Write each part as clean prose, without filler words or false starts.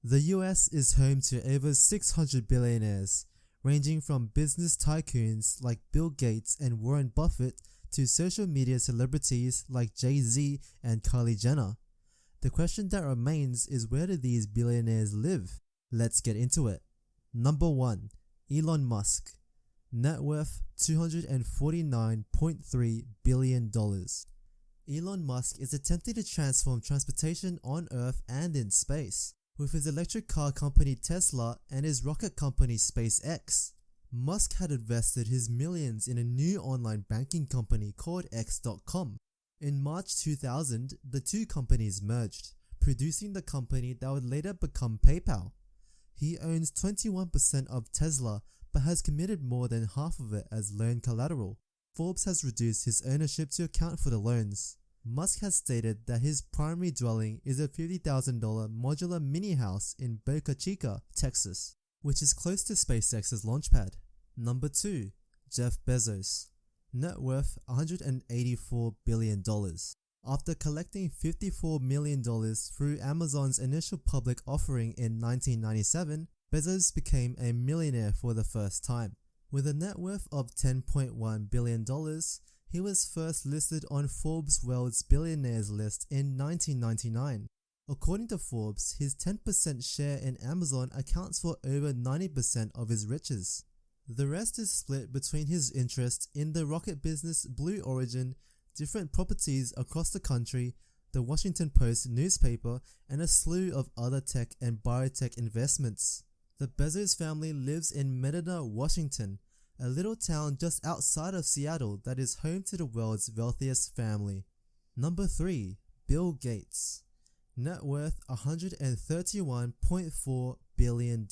The US is home to over 600 billionaires, ranging from business tycoons like Bill Gates and Warren Buffett to social media celebrities like Jay-Z and Kylie Jenner. The question that remains is, where do these billionaires live? Let's get into it. Number 1. Elon Musk. Net worth $249.3 billion. Elon Musk is attempting to transform transportation on Earth and in space, with his electric car company Tesla and his rocket company SpaceX. Musk had invested his millions in a new online banking company called X.com. In March 2000, the two companies merged, producing the company that would later become PayPal. He owns 21% of Tesla, but has committed more than half of it as loan collateral. Forbes has reduced his ownership to account for the loans. Musk has stated that his primary dwelling is a $50,000 modular mini house in Boca Chica, Texas, which is close to SpaceX's launchpad. Number 2. Jeff Bezos. Net worth $184 billion. After collecting $54 million through Amazon's initial public offering in 1997, Bezos became a millionaire for the first time. With a net worth of $10.1 billion, he was first listed on Forbes' World's Billionaires list in 1999. According to Forbes, his 10% share in Amazon accounts for over 90% of his riches. The rest is split between his interest in the rocket business Blue Origin, different properties across the country, the Washington Post newspaper, and a slew of other tech and biotech investments. The Bezos family lives in Medina, Washington, a little town just outside of Seattle that is home to the world's wealthiest family. Number 3. Bill Gates. Net worth $131.4 billion.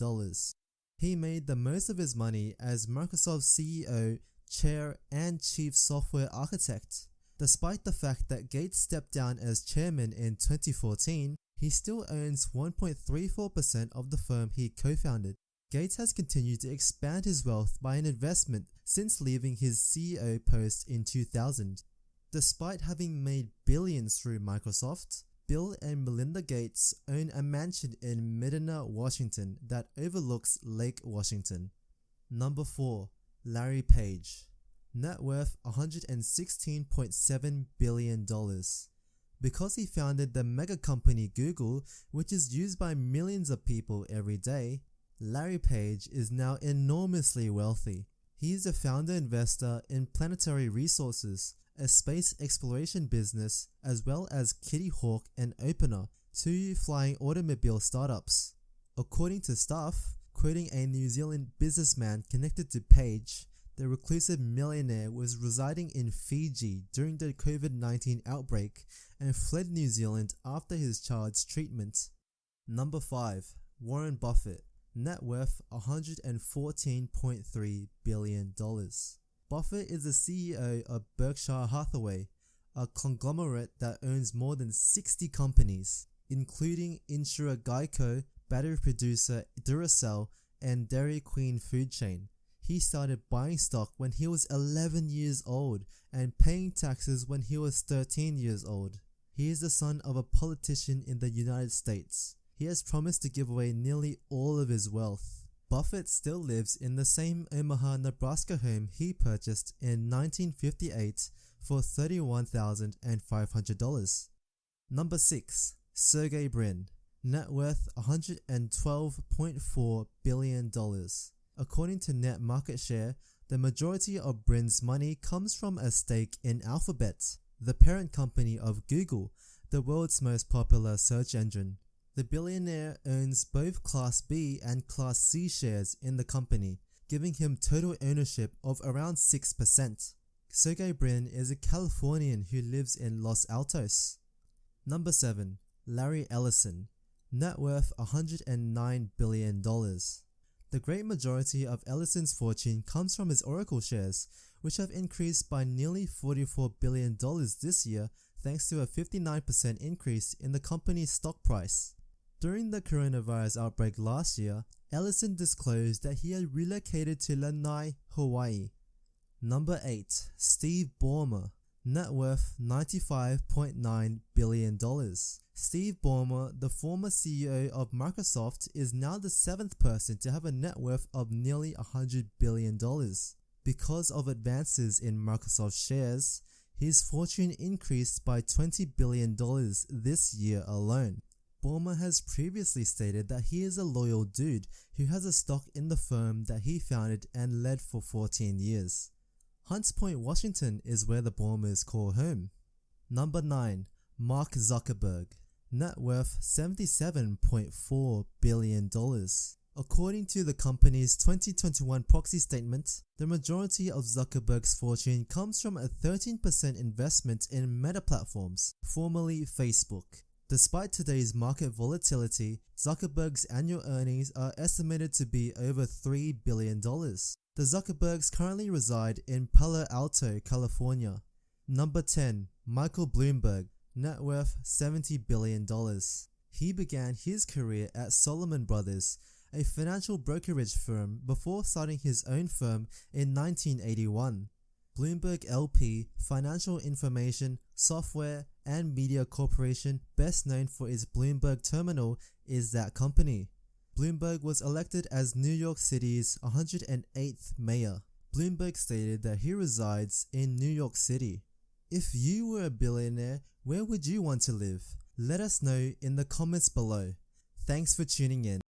He made the most of his money as Microsoft's CEO, chair, and chief software architect. Despite the fact that Gates stepped down as chairman in 2014, he still owns 1.34% of the firm he co-founded. Gates has continued to expand his wealth by an investment since leaving his CEO post in 2000. Despite having made billions through Microsoft, Bill and Melinda Gates own a mansion in Medina, Washington that overlooks Lake Washington. Number 4. Larry Page. Net worth $116.7 billion. Because he founded the mega company Google, which is used by millions of people every day, Larry Page is now enormously wealthy. He is a founder investor in Planetary Resources, a space exploration business, as well as Kitty Hawk and Opener, two flying automobile startups. According to Stuff, quoting a New Zealand businessman connected to Page, the reclusive millionaire was residing in Fiji during the COVID-19 outbreak and fled New Zealand after his child's treatment. Number 5. Warren Buffett. Net worth $114.3 billion. Buffett is the CEO of Berkshire Hathaway, a conglomerate that owns more than 60 companies, including insurer Geico, battery producer Duracell, and Dairy Queen food chain. He started buying stock when he was 11 years old and paying taxes when he was 13 years old. He is the son of a politician in the United States. He has promised to give away nearly all of his wealth. Buffett still lives in the same Omaha, Nebraska home he purchased in 1958 for $31,500. Number 6. Sergey Brin. Net worth $112.4 billion. According to Net Market Share, the majority of Brin's money comes from a stake in Alphabet, the parent company of Google, the world's most popular search engine. The billionaire owns both Class B and Class C shares in the company, giving him total ownership of around 6%. Sergey Brin is a Californian who lives in Los Altos. Number 7. Larry Ellison. Net worth $109 billion. The great majority of Ellison's fortune comes from his Oracle shares, which have increased by nearly $44 billion this year thanks to a 59% increase in the company's stock price. During the coronavirus outbreak last year, Ellison disclosed that he had relocated to Lanai, Hawaii. Number 8. Steve Ballmer. net worth $95.9 billion. Steve Ballmer, the former CEO of Microsoft, is now the 7th person to have a net worth of nearly $100 billion. Because of advances in Microsoft shares, his fortune increased by $20 billion this year alone. Ballmer has previously stated that he is a loyal dude who has a stock in the firm that he founded and led for 14 years. Hunts Point, Washington is where the Ballmers call home. Number 9. Mark Zuckerberg. Net worth $77.4 billion. According to the company's 2021 proxy statement, the majority of Zuckerberg's fortune comes from a 13% investment in Meta Platforms, formerly Facebook. Despite today's market volatility, Zuckerberg's annual earnings are estimated to be over $3 billion. The Zuckerbergs currently reside in Palo Alto, California. Number 10. Michael Bloomberg. Net worth $70 billion. He began his career at Solomon Brothers, a financial brokerage firm, before starting his own firm in 1981. Bloomberg LP, Financial Information, Software, and Media Corporation, best known for its Bloomberg Terminal, is that company. Bloomberg was elected as New York City's 108th mayor. Bloomberg stated that he resides in New York City. If you were a billionaire, where would you want to live? Let us know in the comments below. Thanks for tuning in.